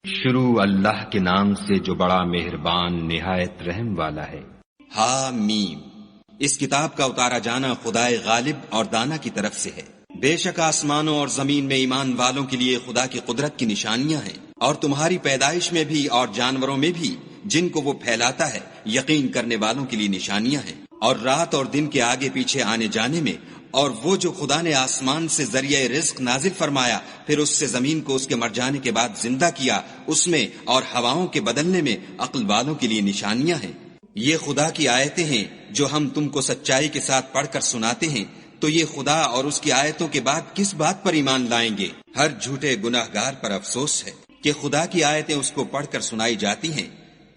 شروع اللہ کے نام سے جو بڑا مہربان نہایت رحم والا ہے۔ حامیم، اس کتاب کا اتارا جانا خدائے غالب اور دانا کی طرف سے ہے۔ بے شک آسمانوں اور زمین میں ایمان والوں کے لیے خدا کی قدرت کی نشانیاں ہیں، اور تمہاری پیدائش میں بھی اور جانوروں میں بھی جن کو وہ پھیلاتا ہے یقین کرنے والوں کے لیے نشانیاں ہیں، اور رات اور دن کے آگے پیچھے آنے جانے میں، اور وہ جو خدا نے آسمان سے ذریعہ رزق نازل فرمایا پھر اس سے زمین کو اس کے مر جانے کے بعد زندہ کیا، اس میں اور ہواؤں کے بدلنے میں عقل والوں کے لیے نشانیاں ہیں۔ یہ خدا کی آیتیں ہیں جو ہم تم کو سچائی کے ساتھ پڑھ کر سناتے ہیں، تو یہ خدا اور اس کی آیتوں کے بعد کس بات پر ایمان لائیں گے؟ ہر جھوٹے گناہ گار پر افسوس ہے کہ خدا کی آیتیں اس کو پڑھ کر سنائی جاتی ہیں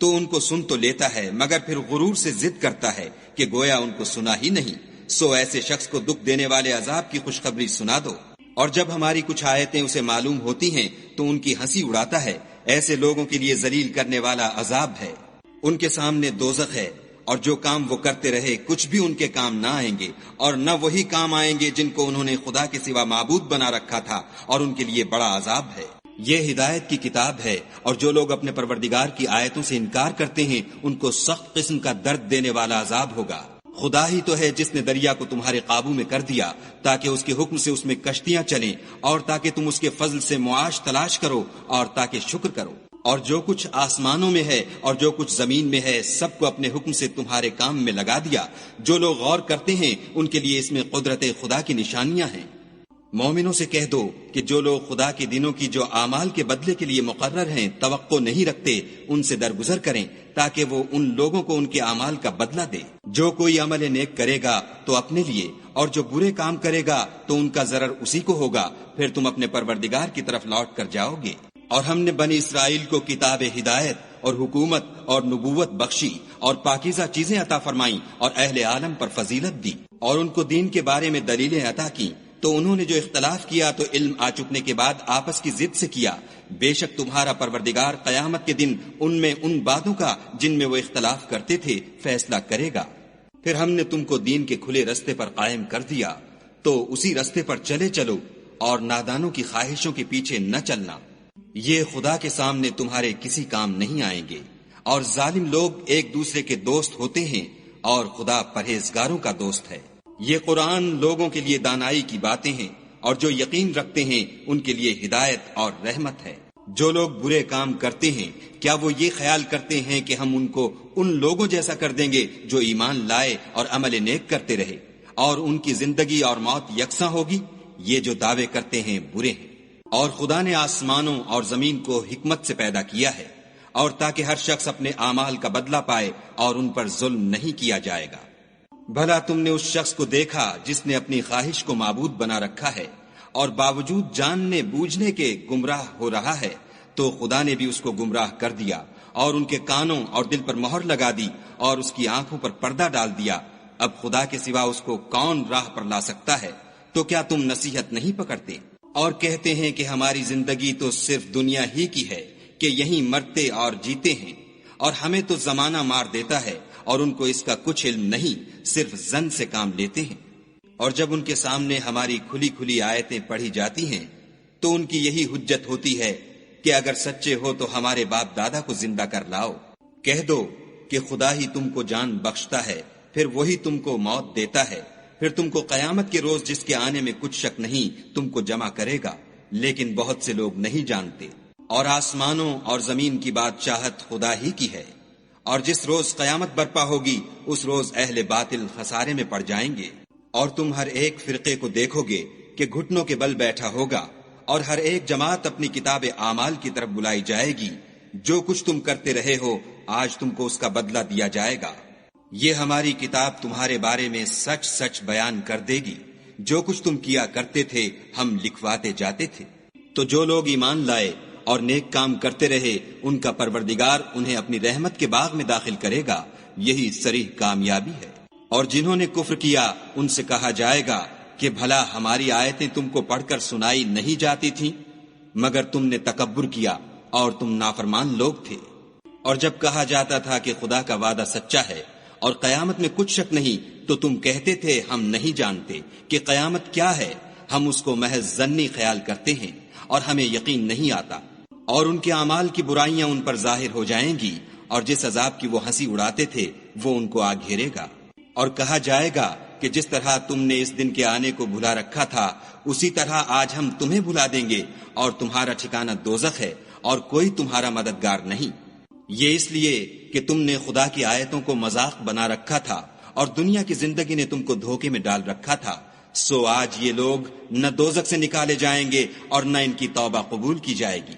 تو ان کو سن تو لیتا ہے مگر پھر غرور سے ضد کرتا ہے کہ گویا ان کو سنا ہی نہیں۔ سو ایسے شخص کو دکھ دینے والے عذاب کی خوشخبری سنا دو، اور جب ہماری کچھ آیتیں اسے معلوم ہوتی ہیں تو ان کی ہنسی اڑاتا ہے۔ ایسے لوگوں کے لیے ذلیل کرنے والا عذاب ہے، ان کے سامنے دوزخ ہے، اور جو کام وہ کرتے رہے کچھ بھی ان کے کام نہ آئیں گے، اور نہ وہی کام آئیں گے جن کو انہوں نے خدا کے سوا معبود بنا رکھا تھا، اور ان کے لیے بڑا عذاب ہے۔ یہ ہدایت کی کتاب ہے، اور جو لوگ اپنے پروردگار کی آیتوں سے انکار کرتے ہیں ان کو سخت قسم کا درد دینے والا عذاب ہوگا۔ خدا ہی تو ہے جس نے دریا کو تمہارے قابو میں کر دیا تاکہ اس کے حکم سے اس میں کشتیاں چلیں، اور تاکہ تم اس کے فضل سے معاش تلاش کرو، اور تاکہ شکر کرو۔ اور جو کچھ آسمانوں میں ہے اور جو کچھ زمین میں ہے سب کو اپنے حکم سے تمہارے کام میں لگا دیا۔ جو لوگ غور کرتے ہیں ان کے لیے اس میں قدرت خدا کی نشانیاں ہیں۔ مومنوں سے کہہ دو کہ جو لوگ خدا کے دنوں کی جو اعمال کے بدلے کے لیے مقرر ہیں توقع نہیں رکھتے ان سے درگزر کریں تاکہ وہ ان لوگوں کو ان کے اعمال کا بدلہ دے۔ جو کوئی عمل نیک کرے گا تو اپنے لیے، اور جو برے کام کرے گا تو ان کا ضرر اسی کو ہوگا، پھر تم اپنے پروردگار کی طرف لوٹ کر جاؤ گے۔ اور ہم نے بنی اسرائیل کو کتاب ہدایت اور حکومت اور نبوت بخشی اور پاکیزہ چیزیں عطا فرمائیں اور اہل عالم پر فضیلت دی، اور ان کو دین کے بارے میں دلیلیں عطا کی، تو انہوں نے جو اختلاف کیا تو علم آ چکنے کے بعد آپس کی ضد سے کیا۔ بے شک تمہارا پروردگار قیامت کے دن ان میں ان باتوں کا جن میں وہ اختلاف کرتے تھے فیصلہ کرے گا۔ پھر ہم نے تم کو دین کے کھلے رستے پر قائم کر دیا، تو اسی رستے پر چلے چلو، اور نادانوں کی خواہشوں کے پیچھے نہ چلنا۔ یہ خدا کے سامنے تمہارے کسی کام نہیں آئیں گے، اور ظالم لوگ ایک دوسرے کے دوست ہوتے ہیں، اور خدا پرہیزگاروں کا دوست ہے۔ یہ قرآن لوگوں کے لیے دانائی کی باتیں ہیں، اور جو یقین رکھتے ہیں ان کے لیے ہدایت اور رحمت ہے۔ جو لوگ برے کام کرتے ہیں کیا وہ یہ خیال کرتے ہیں کہ ہم ان کو ان لوگوں جیسا کر دیں گے جو ایمان لائے اور عمل نیک کرتے رہے، اور ان کی زندگی اور موت یکساں ہوگی؟ یہ جو دعوے کرتے ہیں برے ہیں۔ اور خدا نے آسمانوں اور زمین کو حکمت سے پیدا کیا ہے، اور تاکہ ہر شخص اپنے اعمال کا بدلہ پائے اور ان پر ظلم نہیں کیا جائے گا۔ بھلا تم نے اس شخص کو دیکھا جس نے اپنی خواہش کو معبود بنا رکھا ہے اور باوجود جاننے بوجھنے کے گمراہ ہو رہا ہے، تو خدا نے بھی اس کو گمراہ کر دیا، اور ان کے کانوں اور دل پر مہر لگا دی، اور اس کی آنکھوں پر پردہ ڈال دیا۔ اب خدا کے سوا اس کو کون راہ پر لا سکتا ہے؟ تو کیا تم نصیحت نہیں پکڑتے؟ اور کہتے ہیں کہ ہماری زندگی تو صرف دنیا ہی کی ہے، کہ یہیں مرتے اور جیتے ہیں، اور ہمیں تو زمانہ مار دیتا ہے، اور ان کو اس کا کچھ علم نہیں، صرف ظن سے کام لیتے ہیں۔ اور جب ان کے سامنے ہماری کھلی کھلی آیتیں پڑھی جاتی ہیں تو ان کی یہی حجت ہوتی ہے کہ اگر سچے ہو تو ہمارے باپ دادا کو زندہ کر لاؤ۔ کہہ دو کہ خدا ہی تم کو جان بخشتا ہے، پھر وہی تم کو موت دیتا ہے، پھر تم کو قیامت کے روز جس کے آنے میں کچھ شک نہیں تم کو جمع کرے گا، لیکن بہت سے لوگ نہیں جانتے۔ اور آسمانوں اور زمین کی بادشاہت خدا ہی کی ہے، اور جس روز قیامت برپا ہوگی اس روز اہل باطل خسارے میں پڑ جائیں گے۔ اور تم ہر ایک فرقے کو دیکھو گے کہ گھٹنوں کے بل بیٹھا ہوگا، اور ہر ایک جماعت اپنی کتاب اعمال کی طرف بلائی جائے گی۔ جو کچھ تم کرتے رہے ہو آج تم کو اس کا بدلہ دیا جائے گا۔ یہ ہماری کتاب تمہارے بارے میں سچ سچ بیان کر دے گی۔ جو کچھ تم کیا کرتے تھے ہم لکھواتے جاتے تھے۔ تو جو لوگ ایمان لائے اور نیک کام کرتے رہے ان کا پروردگار انہیں اپنی رحمت کے باغ میں داخل کرے گا، یہی صریح کامیابی ہے۔ اور جنہوں نے کفر کیا ان سے کہا جائے گا کہ بھلا ہماری آیتیں تم کو پڑھ کر سنائی نہیں جاتی تھیں؟ مگر تم نے تکبر کیا اور تم نافرمان لوگ تھے۔ اور جب کہا جاتا تھا کہ خدا کا وعدہ سچا ہے اور قیامت میں کچھ شک نہیں، تو تم کہتے تھے ہم نہیں جانتے کہ قیامت کیا ہے، ہم اس کو محض ظنی خیال کرتے ہیں اور ہمیں یقین نہیں آتا۔ اور ان کے اعمال کی برائیاں ان پر ظاہر ہو جائیں گی، اور جس عذاب کی وہ ہنسی اڑاتے تھے وہ ان کو آ گھیرے گا۔ اور کہا جائے گا کہ جس طرح تم نے اس دن کے آنے کو بھلا رکھا تھا اسی طرح آج ہم تمہیں بھلا دیں گے، اور تمہارا ٹھکانہ دوزخ ہے اور کوئی تمہارا مددگار نہیں۔ یہ اس لیے کہ تم نے خدا کی آیتوں کو مذاق بنا رکھا تھا اور دنیا کی زندگی نے تم کو دھوکے میں ڈال رکھا تھا، سو آج یہ لوگ نہ دوزخ سے نکالے جائیں گے اور نہ ان کی توبہ قبول کی جائے گی۔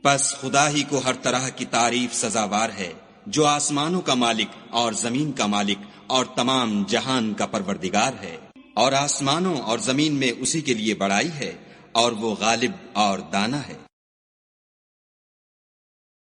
پس خدا ہی کو ہر طرح کی تعریف سزاوار ہے، جو آسمانوں کا مالک اور زمین کا مالک اور تمام جہان کا پروردگار ہے، اور آسمانوں اور زمین میں اسی کے لیے بڑائی ہے، اور وہ غالب اور دانا ہے۔